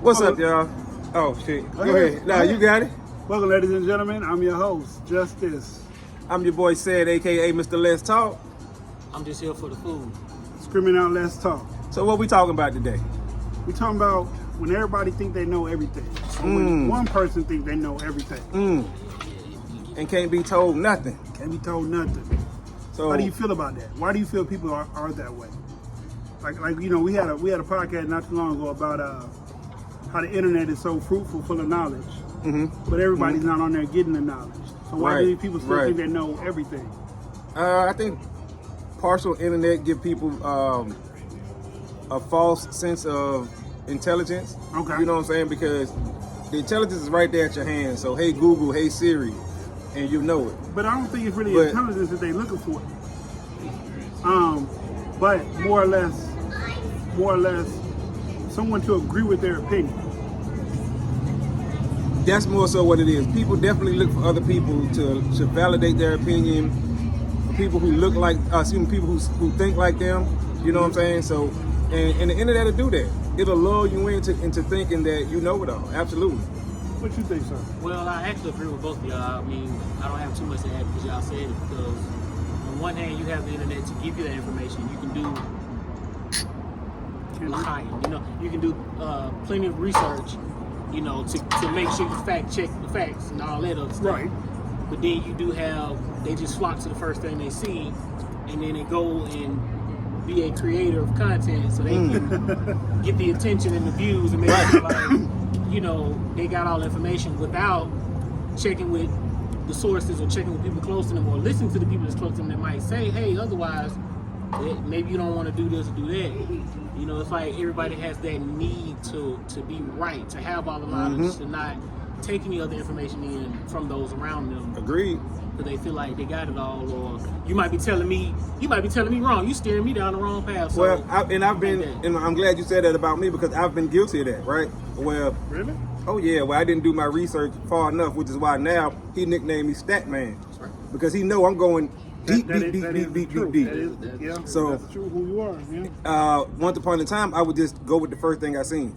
What's up, y'all? Oh, shit. Go ahead. Nah, you got it. Welcome, ladies and gentlemen. I'm your host, Justice. I'm your boy Said, a.k.a. Mr. Let's Talk. I'm just here for the food. Screaming out, let's talk. So what we talking about today? We talking about when everybody think they know everything. Or when one person think they know everything. And can't be told nothing. Can't be told nothing. So How do you feel about that? Why do you feel people are that way? Like you know, we had a podcast not too long ago about how the internet is so fruitful, full of knowledge. But everybody's not on there getting the knowledge. So why do people still think they know everything? I think partial internet give people a false sense of intelligence. Okay. You know what I'm saying? Because the intelligence is right there at your hand. So hey Google, hey Siri, and you know it. But I don't think it's really intelligence that they're looking for. But more or less, someone to agree with their opinion. That's more so what it is. People definitely look for other people to validate their opinion. People who look like us, even people who think like them. You know what I'm saying? So, and the internet will do that. It'll lull you into thinking that you know it all. Absolutely. What you think, sir? Well, I actually agree with both of y'all. I mean, I don't have too much to add because y'all said it. Because on one hand, you have the internet to give you that information. You can do lying. You know, you can do plenty of research. You know, to make sure you fact check the facts and all that other stuff. Right. But then you do have, they just flock to the first thing they see, and then they go and be a creator of content so they can get the attention and the views and make it feel like, you know, they got all the information without checking with the sources or checking with people close to them or listening to the people that's close to them that might say, hey, otherwise, maybe you don't want to do this or do that. You know, it's like everybody has that need to be right, to have all the knowledge, to not take any other information in from those around them. Agreed. Because they feel like they got it all, or you might be telling me wrong. You steering me down the wrong path. So Well, I'm glad you said that about me because I've been guilty of that, right? Well, Really? oh yeah, well I didn't do my research far enough, which is why now he nicknamed me Stat Man. That's right. Because he know I'm going deep. That is true. Yeah, So that's true who you are. Yeah. Once upon a time, I would just go with the first thing I seen.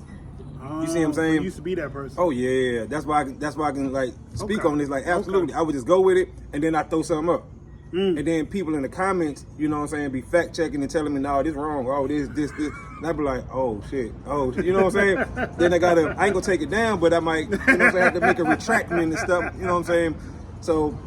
You see what I'm saying? You used to be that person. Oh yeah, that's why I can like speak Okay. on this. Like absolutely, I would just go with it, and then I throw something up, and then people in the comments, you know what I'm saying, be fact checking and telling me, no, this wrong. Oh, this, and I be like, oh shit, you know what I'm saying? Then I ain't gonna take it down, but I might, you know what I'm saying, have to make a retractment and stuff. You know what I'm saying? So,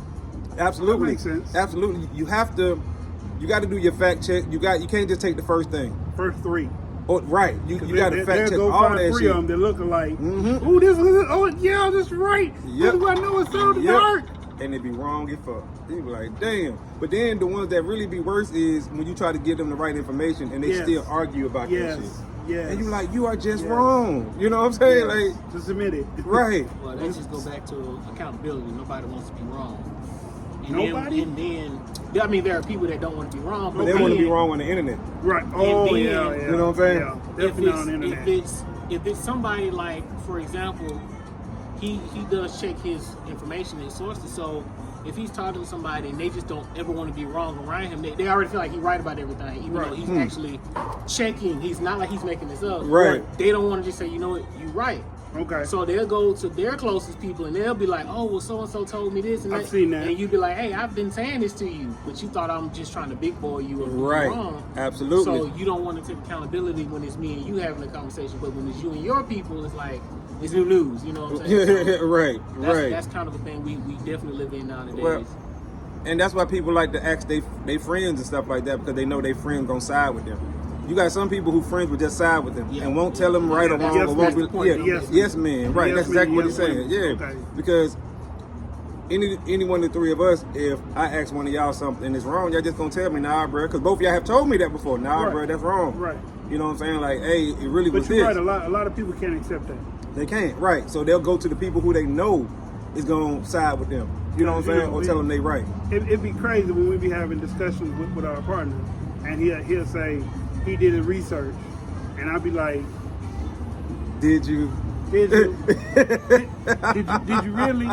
absolutely, That makes sense. Absolutely, you got to do your fact check. You can't just take the first thing. First three. Oh, right, you got to fact check go all find that three shit. of them that look alike. Oh, this is. Oh, yeah, that's right. Yep. I know it's so dark. And they be wrong as fuck. You be like, damn. But then the ones that really be worse is when you try to give them the right information and they still argue about that shit. Yes. And you like, you are just wrong. You know what I'm saying? Like, just admit it. right. Well, that just go back to accountability. Nobody wants to be wrong. And Nobody? Then, I mean, there are people that don't want to be wrong, But they want to be wrong on the internet. Right. Oh, then, yeah. You know what I'm saying? Yeah. Definitely on the internet. If it's somebody like, for example, he does check his information and sources. So if he's talking to somebody and they just don't ever want to be wrong around him, they already feel like he's right about everything, even though he's actually checking. He's not like he's making this up. Right. Or they don't want to just say, you know what, you're right. Okay. So they'll go to their closest people and they'll be like, oh, well, so-and-so told me this and that. I've seen that. And you be like, hey, I've been saying this to you, but you thought I'm just trying to big boy you or Right. wrong. Absolutely. So you don't want to take accountability when it's me and you having a conversation, but when it's you and your people, it's like, it's new news, you know what I'm saying? So right. that's kind of a thing we definitely live in nowadays. Well, and that's why people like to ask they friends and stuff like that because they know their friends gonna side with them. You got some people who friends will just side with them and won't tell them right or wrong. Yes, or that's won't the point. yes, man. Right. Yes, that's exactly man. what he's Yes, saying. man. Yeah. Okay. Because any one of the three of us, if I ask one of y'all something and it's wrong, y'all just gonna tell me, nah, bro. Because both of y'all have told me that before. Nah, Right. bro, that's wrong. Right. You know what I'm saying? Like, hey, it really was But you're this. right. A lot of people can't accept that. They can't. Right. So they'll go to the people who they know is gonna side with them. You know what I'm saying? Or tell them they right. It'd be crazy when we be having discussions with our partner, and he'll say he did his research, and I'll be like, Did you? did you? did you really?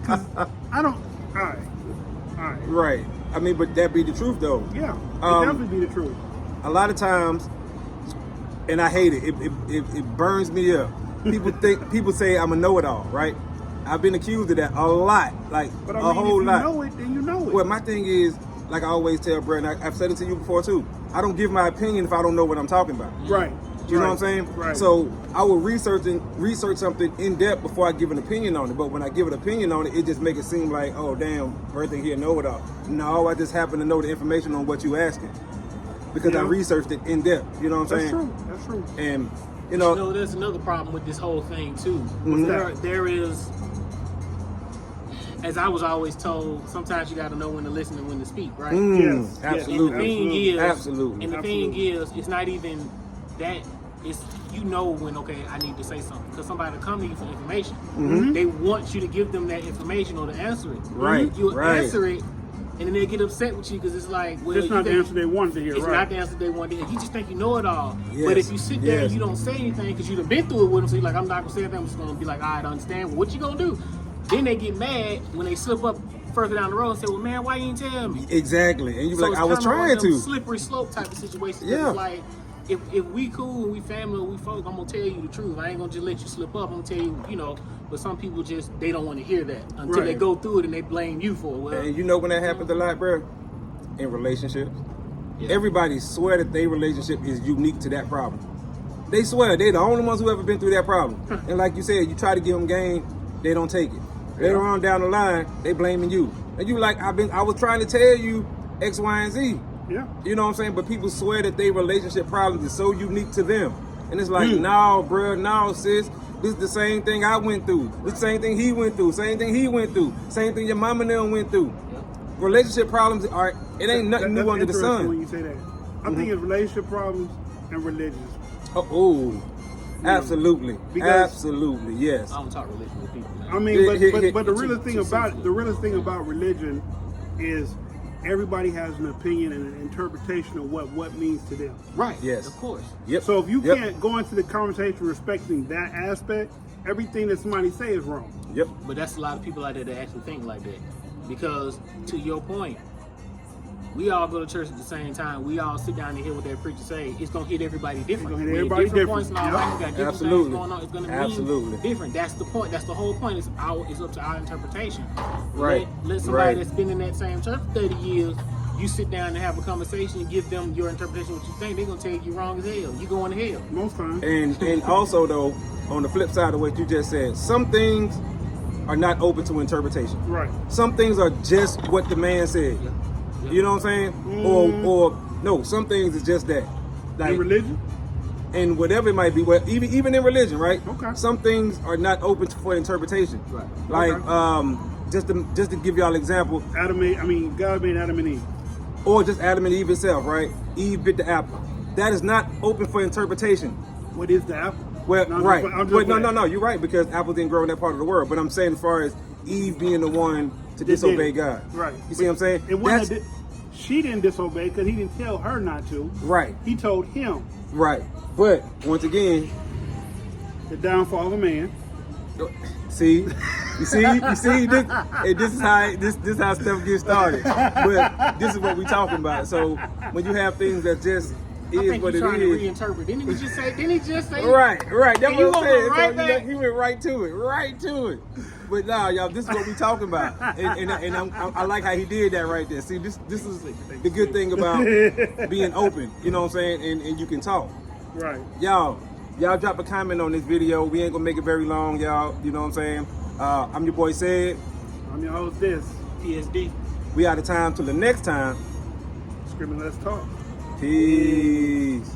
Because I don't. All right. Right. I mean, but that be the truth though. Yeah, it definitely be the truth. A lot of times, and I hate it. It burns me up people say I'm a know-it-all, right? I've been accused of that a lot, like But I a mean, whole if you lot. know it, then you know it. Well, my thing is, like I always tell Brett, and I've said it to you before too. I don't give my opinion if I don't know what I'm talking about. Right. You know what I'm saying? Right. So I will research something in depth before I give an opinion on it. But when I give an opinion on it, it just makes it seem like, oh damn, everything here know it all. No, I just happen to know the information on what you asking because I Yeah. researched it in depth. You know what I'm That's saying? true. That's true. And you You know, know, there's another problem with this whole thing too. Mhm. There is, as I was always told, sometimes you got to know when to listen and when to speak, right? Yes, yes. absolutely. And the thing Absolutely. is, Absolutely. and the Absolutely. thing is, it's not even that. It's you know when I need to say something because somebody will come to you for information. Mhm. They want you to give them that information or to answer it. Right, You'll right. answer it, and then they get upset with you because it's like, well, It's you not the think- answer they wanted to hear, It's right? not the answer they want to hear. You just think you know it all. Yes, But if you sit there and yes. you don't say anything because you've been through it with them, so you're like, I'm not gonna say anything. I'm just gonna be like, all right, I understand. Well, what you gonna do? Then they get mad when they slip up further down the road and say, well, man, why you didn't tell me? Exactly. And you be So like, it's I was kinda one trying of them to. slippery slope type of situation. Yeah. It's like if we cool and we family and we folk, I'm gonna tell you the truth. I ain't gonna just let you slip up. I'm gonna tell you, you know. But some people just they don't want to hear that until they Right. go through it and they blame you for it. Well, And you know when that happens a lot, bro? In relationships. yeah. Everybody swear that their relationship is unique to that problem. They swear they the only ones who ever been through that problem. And like you said, you try to give them game, they don't take it. Later on down the line, they blaming you. And you like, I was trying to tell you X, Y, and Z. Yeah. You know what I'm saying? But people swear that their relationship problems is so unique to them. And it's like, Hmm. no, bro, no, sis. This is the same thing I went through. This is the same thing he went through. Same thing he went through. Same thing your mama and them went through. Relationship problems are, it ain't nothing That's new under the interesting when sun. you say that. I'm thinking relationship problems and religion. Oh, absolutely. Because- Absolutely, yes. I don't talk religion with people, man. I mean, but the Too- realest thing too about sensitive. the realest thing about religion is everybody has an opinion and an interpretation of what means to them. Right. Yes. Of course. Yep. So if you Yep. can't go into the conversation respecting that aspect, everything that somebody say is wrong. Yep. But that's a lot of people out there that actually think like that. Because to your point, we all go to church at the same time. We all sit down and hear what that preacher say. It's gonna hit everybody different. It's gonna hit When you're everybody different different. points in our Yep. life, we got different Absolutely. things going on. It's gonna Absolutely. mean different. That's the point. That's the whole point. It's up to our interpretation. Right. Let somebody Right. that's been in that same church for 30 years. You sit down and have a conversation and give them your interpretation of what you think. They're gonna tell you wrong as hell. You going to hell. Most times. And also though, on the flip side of what you just said, some things are not open to interpretation. Right. Some things are just what the man said. Yeah. Yeah. You know what I'm saying? Or no, some things is just that. Like In religion? and whatever it might be, well, even in religion, right? Okay. Some things are not open for interpretation. Right. Like Okay. just to give y'all an example, God made Adam and Eve. or just Adam and Eve itself, right? Eve bit the apple. That is not open for interpretation. What is the apple? Well, No, I'm right. just- I'm just But no, playing. no, you're right, because apples didn't grow in that part of the world. But I'm saying as far as Eve being the one to disobey God. Right. You see what I'm saying? It wasn't. She didn't disobey because he didn't tell her not to. Right, He told him right. But once again, the downfall of man. see, this is how stuff gets started. But this is what we talking about. So when you have things that just I is think what he's it trying to is. reinterpret. Didn't he just say? Right. That's And you what I'm gonna saying. go right So back? he went right to it. But nah, y'all, this is what we talking about, and I like how he did that right there. See, this is the good thing about being open. You know what I'm saying? And you can talk. Right. Y'all drop a comment on this video. We ain't gonna make it very long, y'all. You know what I'm saying? I'm your boy Said. I'm your host. This PSD. We out of time till the next time. Screaming. Let's talk. Peace.